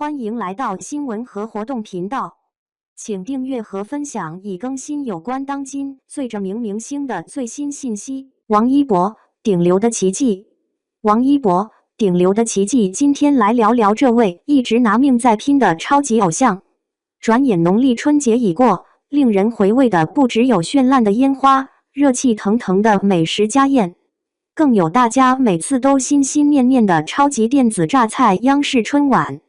欢迎来到新闻和活动频道，请订阅和分享已更新有关当今最着名明星的最新信息。王一博，顶流的奇迹。王一博，顶流的奇迹。今天来聊聊这位一直拿命在拼的超级偶像。转眼农历春节已过，令人回味的不只有绚烂的烟花、热气腾腾的美食家宴，更有大家每次都心心念念的超级电子榨菜央视春晚。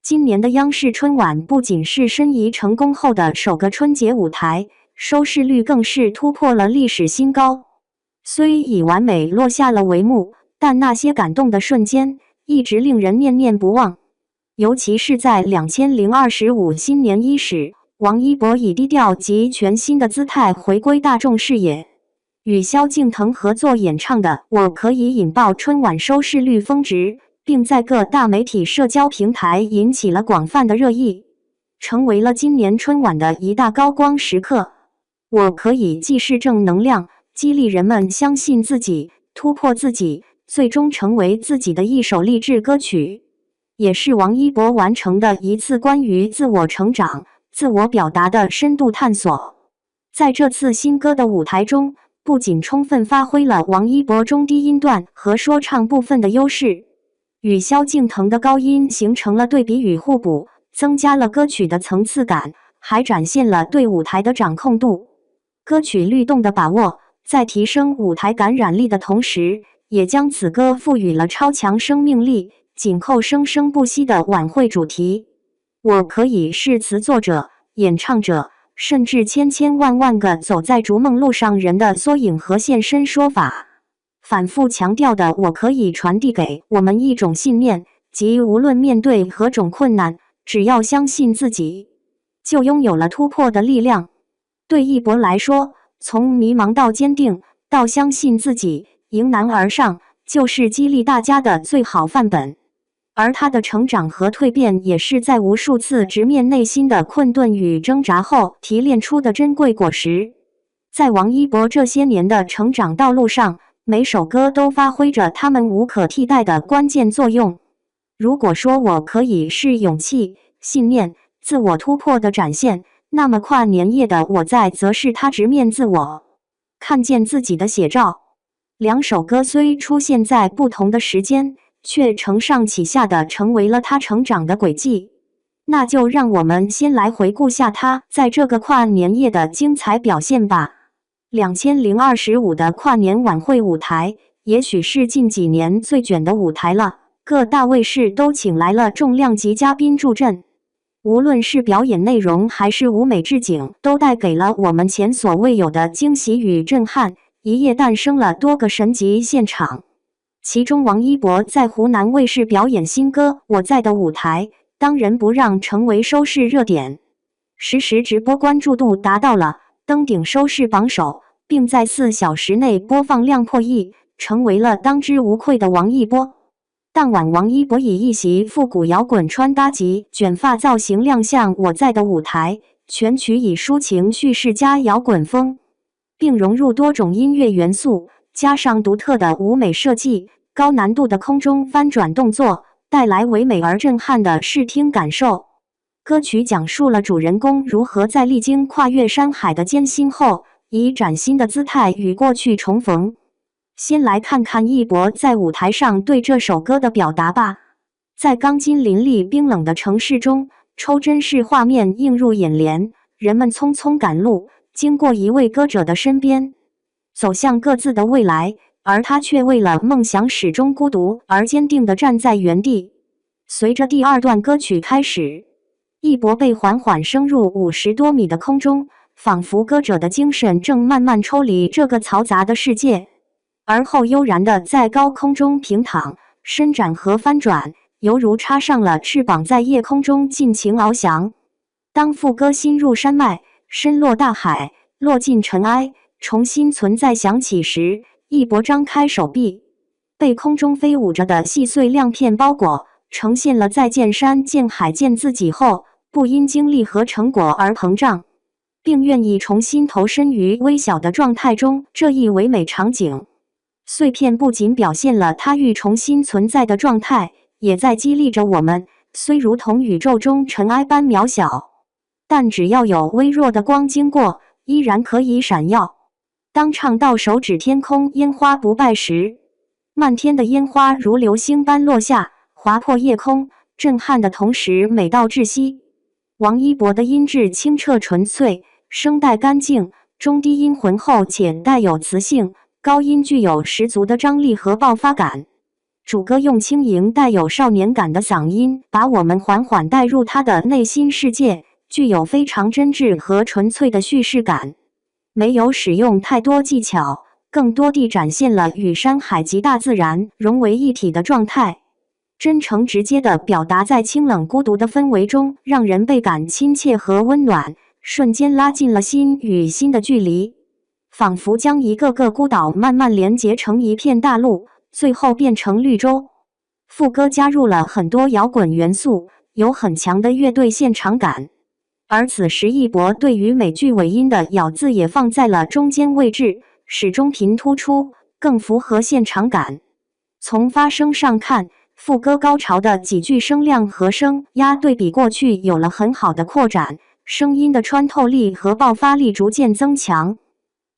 今年的央视春晚不仅是申遗成功后的首个春节舞台，收视率更是突破了历史新高。虽以完美落下了帷幕，但那些感动的瞬间一直令人念念不忘。尤其是在2025新年伊始，王一博以低调及全新的姿态回归大众视野，与萧敬腾合作演唱的《我可以》引爆春晚收视率峰值，并在各大媒体社交平台引起了广泛的热议，成为了今年春晚的一大高光时刻。我可以既是正能量，激励人们相信自己，突破自己，最终成为自己的一首励志歌曲，也是王一博完成的一次关于自我成长、自我表达的深度探索。在这次新歌的舞台中，不仅充分发挥了王一博中低音段和说唱部分的优势，与萧敬腾的高音形成了对比与互补，增加了歌曲的层次感，还展现了对舞台的掌控度。歌曲律动的把握，在提升舞台感染力的同时，也将此歌赋予了超强生命力，紧扣生生不息的晚会主题。我可以是词作者、演唱者，甚至千千万万个走在逐梦路上人的缩影和现身说法。反复强调的我可以传递给我们一种信念，即无论面对何种困难，只要相信自己，就拥有了突破的力量。对一博来说，从迷茫到坚定，到相信自己，迎难而上，就是激励大家的最好范本。而他的成长和蜕变，也是在无数次直面内心的困顿与挣扎后提炼出的珍贵果实。在王一博这些年的成长道路上，每首歌都发挥着他们无可替代的关键作用。如果说我可以是勇气、信念、自我突破的展现，那么跨年夜的我在则是他直面自我、看见自己的写照。两首歌虽出现在不同的时间，却承上启下的成为了他成长的轨迹。那就让我们先来回顾下他在这个跨年夜的精彩表现吧。2025的跨年晚会舞台，也许是近几年最卷的舞台了。各大卫视都请来了重量级嘉宾助阵，无论是表演内容还是舞美置景，都带给了我们前所未有的惊喜与震撼。一夜诞生了多个神级现场，其中王一博在湖南卫视表演新歌《我在》的舞台，当仁不让成为收视热点，实时直播关注度达到了登顶收视榜首，并在4小时内播放量破亿，成为了当之无愧的王一博。当晚，王一博以一袭复古摇滚穿搭及卷发造型亮相《我在》的舞台，全曲以抒情叙事加摇滚风，并融入多种音乐元素，加上独特的舞美设计，高难度的空中翻转动作，带来唯美而震撼的视听感受。歌曲讲述了主人公如何在历经跨越山海的艰辛后，以崭新的姿态与过去重逢。先来看看一博在舞台上对这首歌的表达吧。在钢筋林立冰冷的城市中，抽针式画面映入眼帘，人们匆匆赶路，经过一位歌者的身边，走向各自的未来，而他却为了梦想始终孤独而坚定地站在原地。随着第二段歌曲开始，一博被缓缓升入50多米的空中，仿佛歌者的精神正慢慢抽离这个嘈杂的世界，而后悠然地在高空中平躺、伸展和翻转，犹如插上了翅膀在夜空中尽情翱翔。当副歌心入山脉，身落大海，落进尘埃，重新存在响起时，一博张开手臂，被空中飞舞着的细碎亮片包裹，呈现了在见山见海见自己后，不因经历和成果而膨胀，并愿意重新投身于微小的状态中这一唯美场景。碎片不仅表现了他欲重新存在的状态，也在激励着我们虽如同宇宙中尘埃般渺小，但只要有微弱的光经过，依然可以闪耀。当唱到手指天空烟花不败时，漫天的烟花如流星般落下，划破夜空，震撼的同时美到窒息。王一博的音质清澈纯粹，声带干净，中低音浑厚且带有磁性，高音具有十足的张力和爆发感。主歌用轻盈带有少年感的嗓音，把我们缓缓带入他的内心世界，具有非常真挚和纯粹的叙事感。没有使用太多技巧，更多地展现了与山海及大自然融为一体的状态，真诚直接地表达在清冷孤独的氛围中，让人倍感亲切和温暖，瞬间拉近了心与心的距离，仿佛将一个个孤岛慢慢连结成一片大陆，最后变成绿洲。副歌加入了很多摇滚元素，有很强的乐队现场感。而此时一博对于每句尾音的咬字也放在了中间位置，使中频突出，更符合现场感。从发声上看，副歌高潮的几句声量和声压对比过去有了很好的扩展，声音的穿透力和爆发力逐渐增强。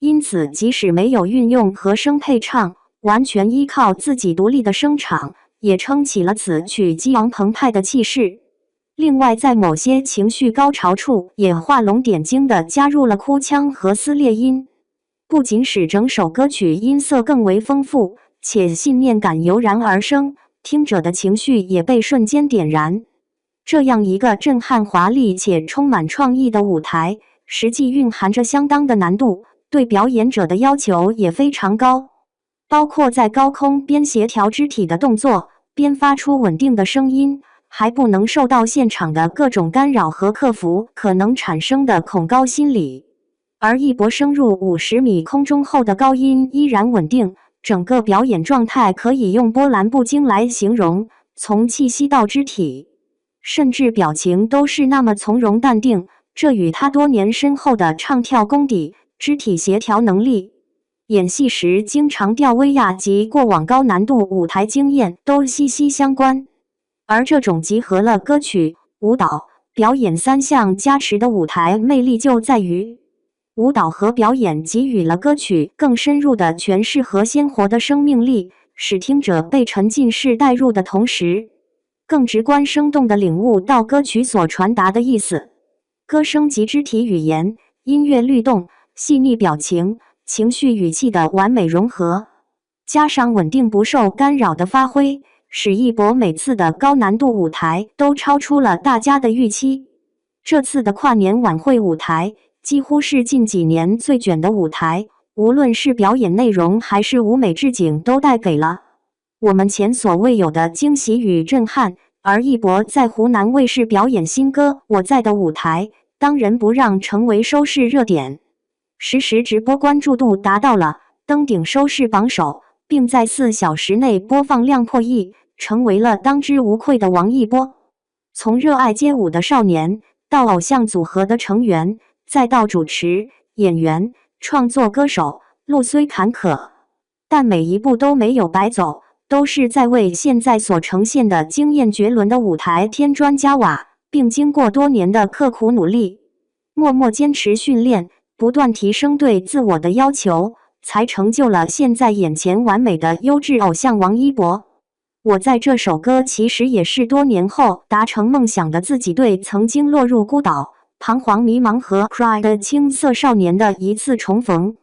因此即使没有运用和声配唱，完全依靠自己独立的声场，也撑起了此曲激昂澎湃的气势。另外在某些情绪高潮处也画龙点睛地加入了哭腔和撕裂音，不仅使整首歌曲音色更为丰富，且信念感油然而生，听者的情绪也被瞬间点燃。这样一个震撼华丽且充满创意的舞台，实际蕴含着相当的难度，对表演者的要求也非常高，包括在高空边协调肢体的动作，边发出稳定的声音，还不能受到现场的各种干扰和克服可能产生的恐高心理。而一博升入50米空中后的高音依然稳定，整个表演状态可以用波澜不惊来形容，从气息到肢体，甚至表情都是那么从容淡定，这与他多年深厚的唱跳功底、肢体协调能力、演戏时经常吊威亚及过往高难度舞台经验都息息相关。而这种集合了歌曲、舞蹈、表演3项加持的舞台魅力就在于，舞蹈和表演给予了歌曲更深入的诠释和鲜活的生命力，使听者被沉浸式带入的同时，更直观生动地领悟到歌曲所传达的意思。歌声及肢体语言、音乐律动、细腻表情、情绪语气的完美融合，加上稳定不受干扰的发挥，使一博每次的高难度舞台都超出了大家的预期。这次的跨年晚会舞台几乎是近几年最卷的舞台，无论是表演内容还是舞美置景都带给了我们前所未有的惊喜与震撼。而一博在湖南卫视表演新歌《我在》的舞台，当仁不让成为收视热点，实时直播关注度达到了登顶收视榜首，并在4小时内播放量破亿，成为了当之无愧的王一博。从热爱街舞的少年，到偶像组合的成员，再到主持、演员、创作歌手，路虽坎坷，但每一步都没有白走，都是在为现在所呈现的惊艳绝伦的舞台添砖加瓦，并经过多年的刻苦努力，默默坚持训练，不断提升对自我的要求，才成就了现在眼前完美的优质偶像王一博。我在这首歌其实也是多年后达成梦想的自己对曾经落入孤岛、彷徨迷茫和 cry 的青涩少年的一次重逢，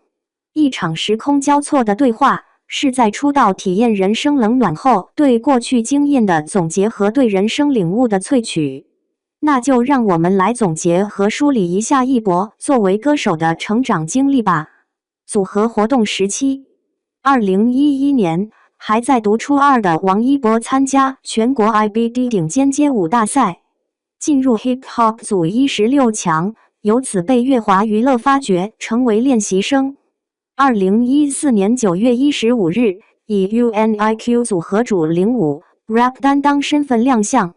一场时空交错的对话，是在出道体验人生冷暖后对过去经验的总结和对人生领悟的萃取。那就让我们来总结和梳理一下一博作为歌手的成长经历吧。组合活动时期，2011年还在读初2的王一博参加全国 IBD 顶尖街舞大赛，进入 Hip Hop 组16强，由此被乐华娱乐发掘，成为练习生。2014年9月15日，以 UNIQ 组合主领舞 rap 担当身份亮相。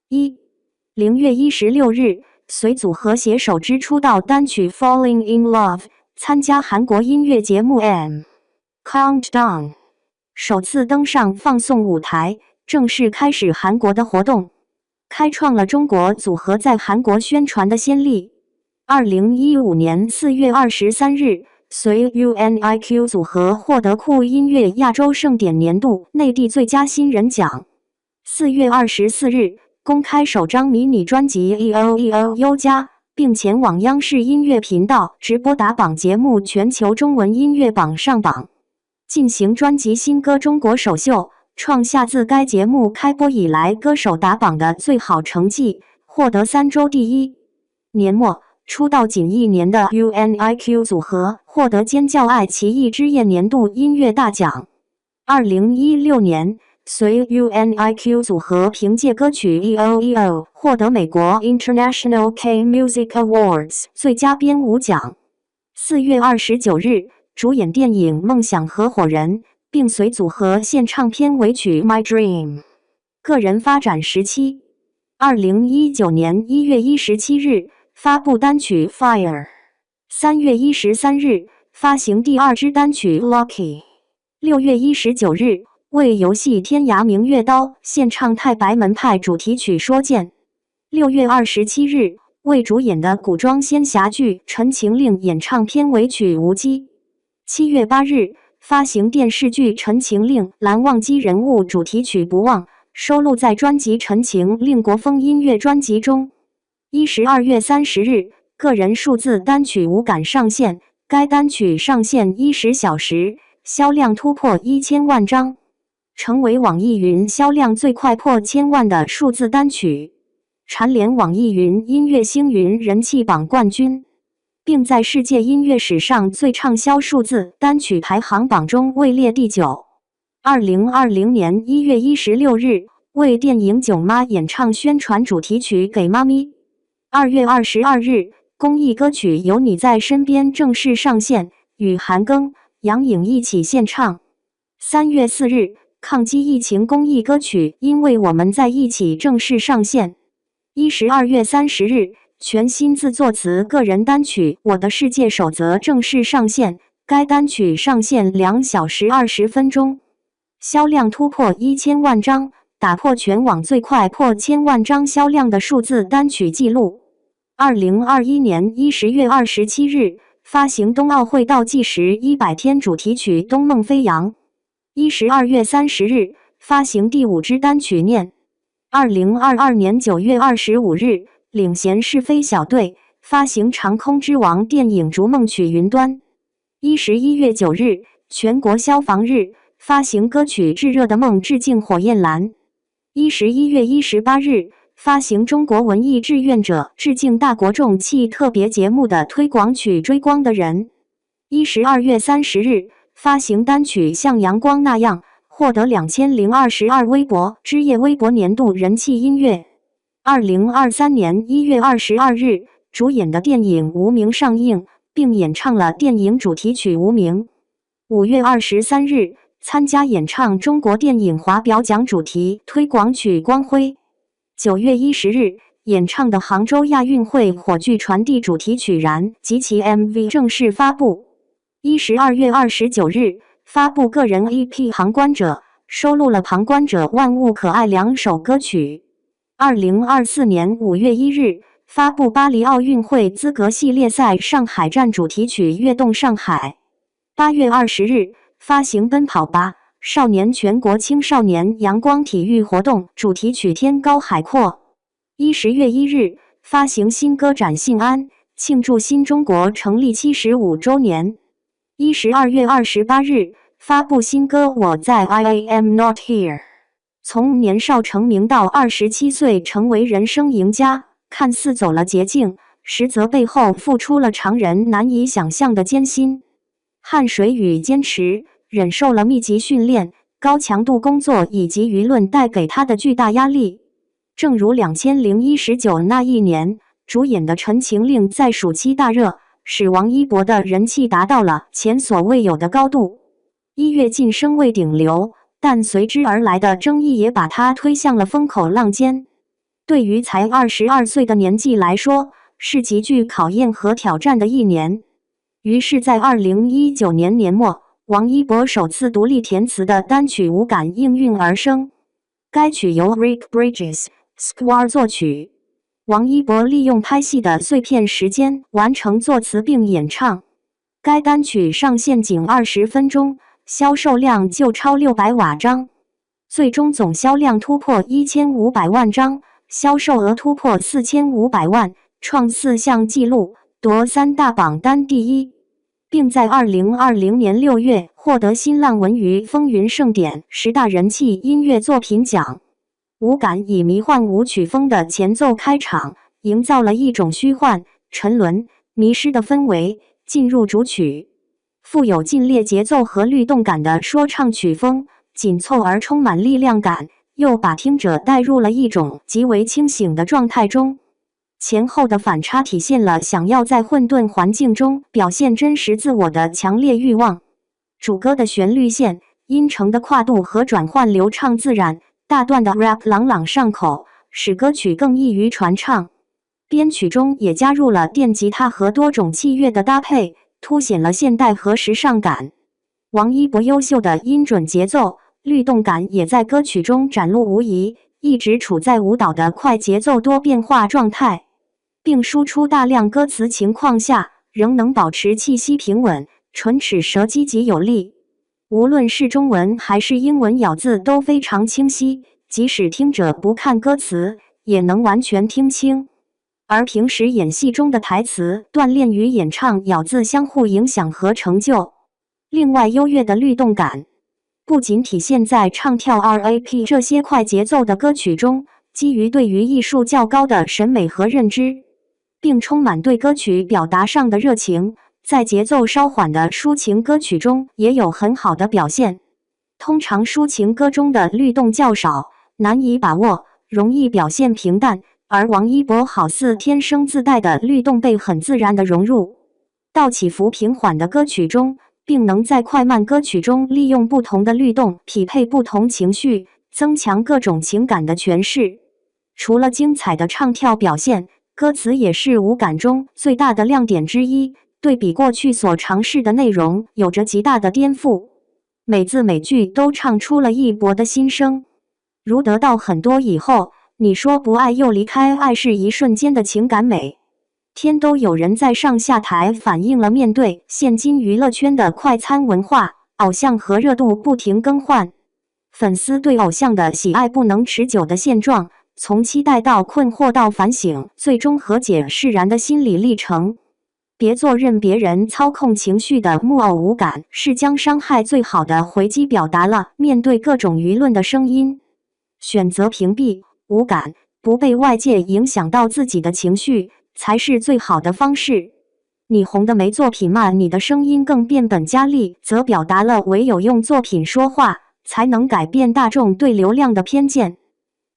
0月16日，随组合携手之出道单曲 Falling in Love 参加韩国音乐节目 M Countdown， 首次登上放送舞台，正式开始韩国的活动。开创了中国组合在韩国宣传的先例。2015年4月23日，随 UNIQ 组合获得酷音乐亚洲盛典年度内地最佳新人奖。4月24日，公开首张迷你专辑 EOEO 加，并前往央视音乐频道直播打榜节目全球中文音乐榜上榜，进行专辑新歌中国首秀，创下自该节目开播以来歌手打榜的最好成绩，获得3周第一。年末，出道仅1年的 UNIQ 组合获得尖叫爱奇艺之夜年度音乐大奖。2016年，随 UNIQ 组合凭借歌曲 EOEO 获得美国 International K Music Awards 最佳编舞奖。4月29日，主演电影《梦想合伙人》，并随组合献唱片尾曲《My Dream》。个人发展时期，2019年1月17日发布单曲《Fire》，3月13日发行第2支单曲《Lucky》，6月19日为游戏《天涯明月刀》献唱太白门派主题曲《说剑》，6月27日为主演的古装仙侠剧《陈情令》演唱片尾曲《无羁》，7月8日发行电视剧《陈情令》蓝忘机人物主题曲《不忘》，收录在专辑《陈情令》国风音乐专辑中。12月30日，个人数字单曲《无感》上线，该单曲上线10小时，销量突破1000万张，成为网易云销量最快破1000万的数字单曲，蝉联网易云音乐星云人气榜冠军，并在世界音乐史上最畅销数字单曲排行榜中位列第9。2020年1月16日，为电影《囧妈》演唱宣传主题曲《给妈咪》。2月22日，公益歌曲《有你在身边》正式上线，与韩庚、杨颖一起献唱。3月4日，抗击疫情公益歌曲《因为我们在一起》正式上线。12月30日，全新自作词个人单曲《我的世界守则》正式上线，该单曲上线2小时20分钟，销量突破1000万张，打破全网最快破1000万张销量的数字单曲记录。2021年10月27日，发行冬奥会倒计时100天主题曲《东梦飞扬》。12月30日，发行第5支单曲《念》。2022年9月25日，领衔是非小队发行《长空之王》电影逐梦曲《云端》。11月9日，全国消防日，发行歌曲《炙热的梦》致敬火焰蓝。11月18日，发行中国文艺志愿者致敬大国重器特别节目的推广曲《追光的人》。12月30日，发行单曲《像阳光那样》，获得2022微博之夜微博年度人气音乐。2023年1月22日，主演的电影《无名》上映，并演唱了电影主题曲《无名》。5月23日，参加演唱中国电影华表奖主题推广曲《光辉》。9月10日，演唱的杭州亚运会火炬传递主题曲《燃》及其 MV 正式发布。12月29日，发布个人 EP《旁观者》，收录了《旁观者》《万物可爱》2首歌曲。2024年5月1日，发布巴黎奥运会资格系列赛上海站主题曲《跃动上海》。8月20日，发行《奔跑吧少年》全国青少年阳光体育活动主题曲《天高海阔》。10月1日，发行新歌《展信安》，庆祝新中国成立75周年。12月28日，发布新歌《我在 I Am Not Here》。从年少成名到27岁成为人生赢家，看似走了捷径，实则背后付出了常人难以想象的艰辛、汗水与坚持，忍受了密集训练、高强度工作以及舆论带给他的巨大压力。正如2019那一年，主演的《陈情令》在暑期大热，使王一博的人气达到了前所未有的高度，一跃晋升为顶流。但随之而来的争议也把他推向了风口浪尖。对于才22岁的年纪来说，是极具考验和挑战的一年。于是在2019年年末，王一博首次独立填词的单曲《无感》应运而生。该曲由 Rick Bridges Square 作曲。王一博利用拍戏的碎片时间完成作词并演唱。该单曲上线仅20分钟，销售量就超600万张，最终总销量突破1500万张，销售额突破4500万，创4项纪录，夺3大榜单第一，并在2020年6月获得新浪文娱风云盛典10大人气音乐作品奖。无感以迷幻舞曲风的前奏开场，营造了一种虚幻、沉沦、迷失的氛围。进入主曲，富有劲烈节奏和律动感的说唱曲风，紧凑而充满力量感，又把听者带入了一种极为清醒的状态中。前后的反差体现了想要在混沌环境中表现真实自我的强烈欲望。主歌的旋律线、音程的跨度和转换流畅自然，大段的 rap 朗朗上口，使歌曲更易于传唱。编曲中也加入了电吉他和多种器乐的搭配，凸显了现代和时尚感。王一博优秀的音准节奏、律动感也在歌曲中展露无遗，一直处在舞蹈的快节奏多变化状态，并输出大量歌词情况下，仍能保持气息平稳，唇齿舌积极有力。无论是中文还是英文咬字都非常清晰，即使听者不看歌词，也能完全听清。而平时演戏中的台词锻炼与演唱咬字相互影响和成就。另外，优越的律动感不仅体现在唱跳 rap 这些快节奏的歌曲中，基于对于艺术较高的审美和认知，并充满对歌曲表达上的热情，在节奏稍缓的抒情歌曲中也有很好的表现。通常抒情歌中的律动较少，难以把握，容易表现平淡，而王一博好似天生自带的律动被很自然地融入到起伏平缓的歌曲中，并能在快慢歌曲中利用不同的律动匹配不同情绪，增强各种情感的诠释。除了精彩的唱跳表现，歌词也是无感中最大的亮点之一，对比过去所尝试的内容有着极大的颠覆，每字每句都唱出了一博的心声。如得到很多以后，你说不爱又离开，爱是一瞬间的情感美。天都有人在上下台反映了面对现今娱乐圈的快餐文化，偶像和热度不停更换，粉丝对偶像的喜爱不能持久的现状，从期待到困惑到反省，最终和解释然的心理历程。别做任别人操控情绪的木偶无感，是将伤害最好的回击表达了面对各种舆论的声音。选择屏蔽无感，不被外界影响到自己的情绪，才是最好的方式。你红的没作品吗？你的声音更变本加厉，则表达了唯有用作品说话，才能改变大众对流量的偏见，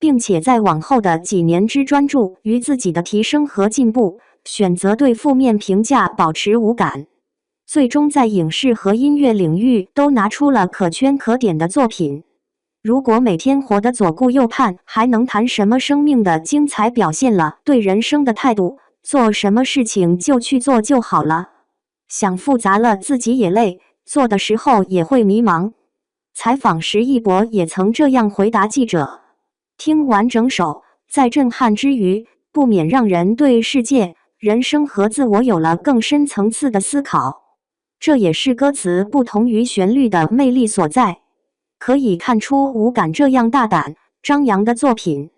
并且在往后的几年之专注于自己的提升和进步，选择对负面评价保持无感，最终在影视和音乐领域都拿出了可圈可点的作品。如果每天活得左顾右盼，还能谈什么生命的精彩？表现了对人生的态度，做什么事情就去做就好了。想复杂了自己也累，做的时候也会迷茫。采访时一博也曾这样回答记者。听完整首，在震撼之余，不免让人对世界、人生和自我有了更深层次的思考。这也是歌词不同于旋律的魅力所在。可以看出，无感这样大胆张扬的作品，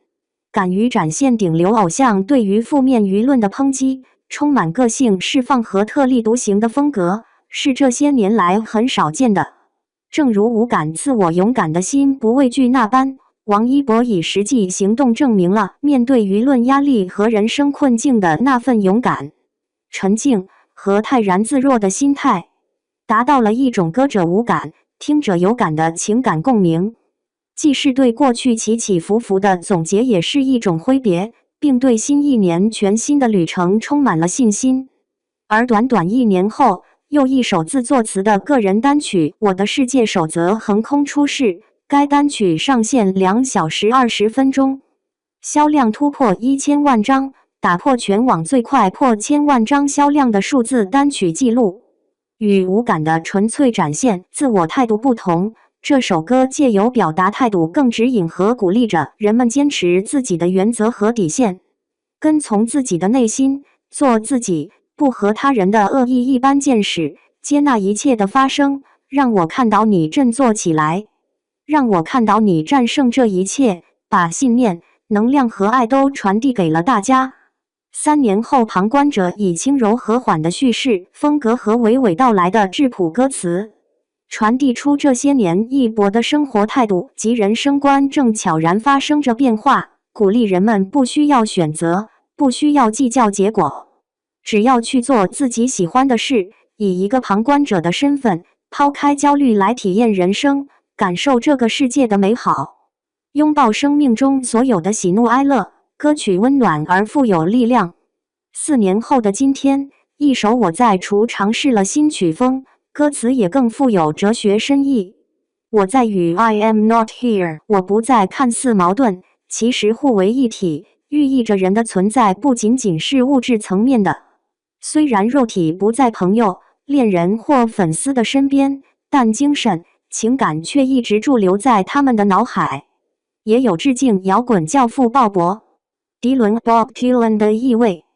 敢于展现顶流偶像对于负面舆论的抨击，充满个性释放和特立独行的风格，是这些年来很少见的。正如无感自我勇敢的心不畏惧那般，王一博以实际行动证明了面对舆论压力和人生困境的那份勇敢、沉静和泰然自若的心态，达到了一种歌者无感听者有感的情感共鸣，既是对过去起起伏伏的总结，也是一种挥别，并对新一年全新的旅程充满了信心。而短短1年后，又一首自作词的个人单曲《我的世界》首则横空出世，该单曲上线2小时20分钟，销量突破1000万张，打破全网最快破1000万张销量的数字单曲记录。与无感的纯粹展现自我态度不同，这首歌借由表达态度，更指引和鼓励着人们坚持自己的原则和底线，跟从自己的内心，做自己，不和他人的恶意一般见识，接纳一切的发生。让我看到你振作起来，让我看到你战胜这一切，把信念、能量和爱都传递给了大家。3年后，旁观者以轻柔和缓的叙事风格和娓娓道来的质朴歌词，传递出这些年一博的生活态度及人生观正悄然发生着变化，鼓励人们不需要选择，不需要计较结果，只要去做自己喜欢的事，以一个旁观者的身份，抛开焦虑来体验人生，感受这个世界的美好，拥抱生命中所有的喜怒哀乐。歌曲温暖而富有力量。4年后的今天，一首我在除尝试了新曲风，歌词也更富有哲学深意。我在与 I am not here， 我不再看似矛盾，其实互为一体，寓意着人的存在不仅仅是物质层面的。虽然肉体不在朋友、恋人或粉丝的身边，但精神、情感却一直驻留在他们的脑海。也有致敬摇滚教父鲍勃·迪伦 Bob Dylan 的意味。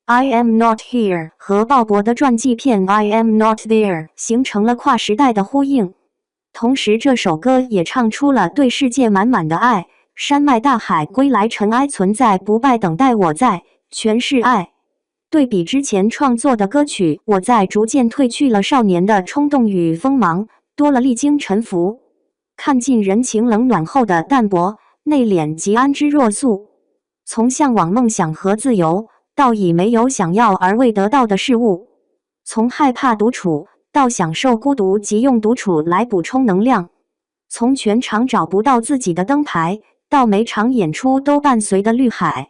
I am not here 和鲍勃的传记片 I am not there 形成了跨时代的呼应。同时，这首歌也唱出了对世界满满的爱。山脉大海归来，尘埃存在不败，等待我在，全是爱。对比之前创作的歌曲，我在逐渐褪去了少年的冲动与锋芒，多了历经沉浮，看尽人情冷暖后的淡泊、内敛及安之若素。从向往梦想和自由，到以没有想要而未得到的事物；从害怕独处，到享受孤独及用独处来补充能量；从全场找不到自己的灯牌，到每场演出都伴随的绿海；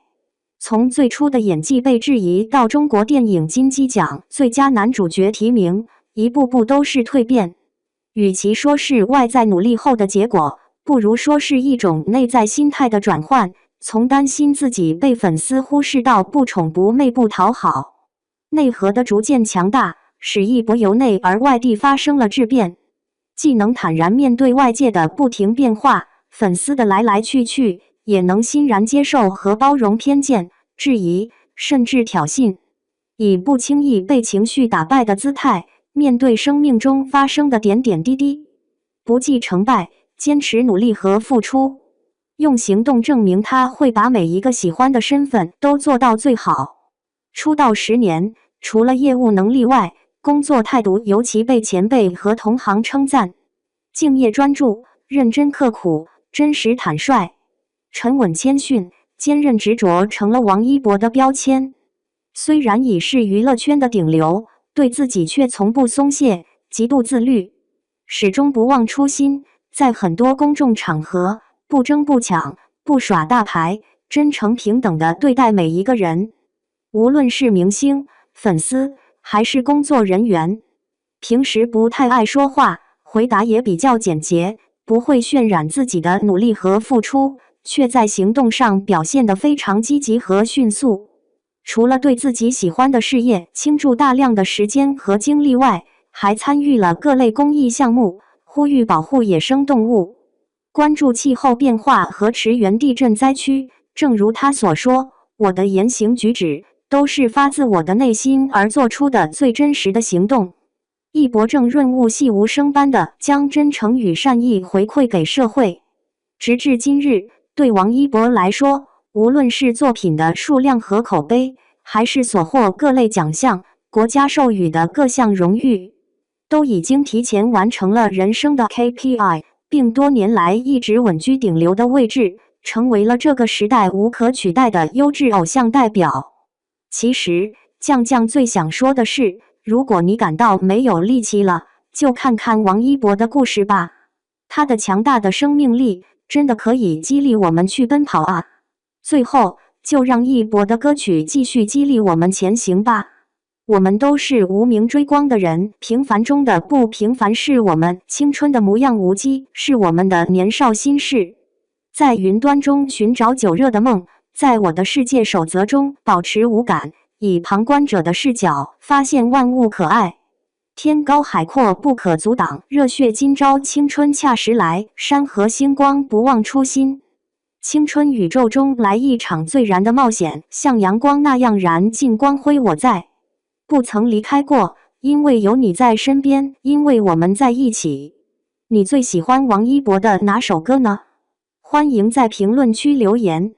从最初的演技被质疑，到中国电影金鸡奖最佳男主角提名，一步步都是蜕变。与其说是外在努力后的结果，不如说是一种内在心态的转换。从担心自己被粉丝忽视到不宠不媚不讨好，内核的逐渐强大，使一博由内而外地发生了质变，既能坦然面对外界的不停变化，粉丝的来来去去，也能欣然接受和包容偏见、质疑，甚至挑衅，以不轻易被情绪打败的姿态，面对生命中发生的点点滴滴，不计成败，坚持努力和付出。用行动证明他会把每一个喜欢的身份都做到最好。出道10年，除了业务能力外，工作态度尤其被前辈和同行称赞。敬业专注、认真刻苦、真实坦率、沉稳谦逊、坚韧执着成了王一博的标签。虽然已是娱乐圈的顶流，对自己却从不松懈，极度自律，始终不忘初心，在很多公众场合不争不抢，不耍大牌，真诚平等地对待每一个人，无论是明星、粉丝还是工作人员。平时不太爱说话，回答也比较简洁，不会渲染自己的努力和付出，却在行动上表现得非常积极和迅速。除了对自己喜欢的事业倾注大量的时间和精力外，还参与了各类公益项目，呼吁保护野生动物，关注气候变化和驰援地震灾区。正如他所说，我的言行举止都是发自我的内心而做出的最真实的行动。一博正润物细无声般地将真诚与善意回馈给社会。直至今日，对王一博来说，无论是作品的数量和口碑，还是所获各类奖项、国家授予的各项荣誉，都已经提前完成了人生的 KPI，并多年来一直稳居顶流的位置，成为了这个时代无可取代的优质偶像代表。其实，酱酱最想说的是，如果你感到没有力气了，就看看王一博的故事吧。他的强大的生命力，真的可以激励我们去奔跑啊！最后，就让一博的歌曲继续激励我们前行吧。我们都是无名追光的人，平凡中的不平凡是我们青春的模样，无羁是我们的年少心事。在云端中寻找久热的梦，在我的世界守则中保持无感，以旁观者的视角发现万物可爱。天高海阔不可阻挡，热血今朝，青春恰时来。山河星光不忘初心，青春宇宙中来一场最燃的冒险，像阳光那样燃尽光辉。我在，不曾离开过，因为有你在身边，因为我们在一起。你最喜欢王一博的哪首歌呢？欢迎在评论区留言。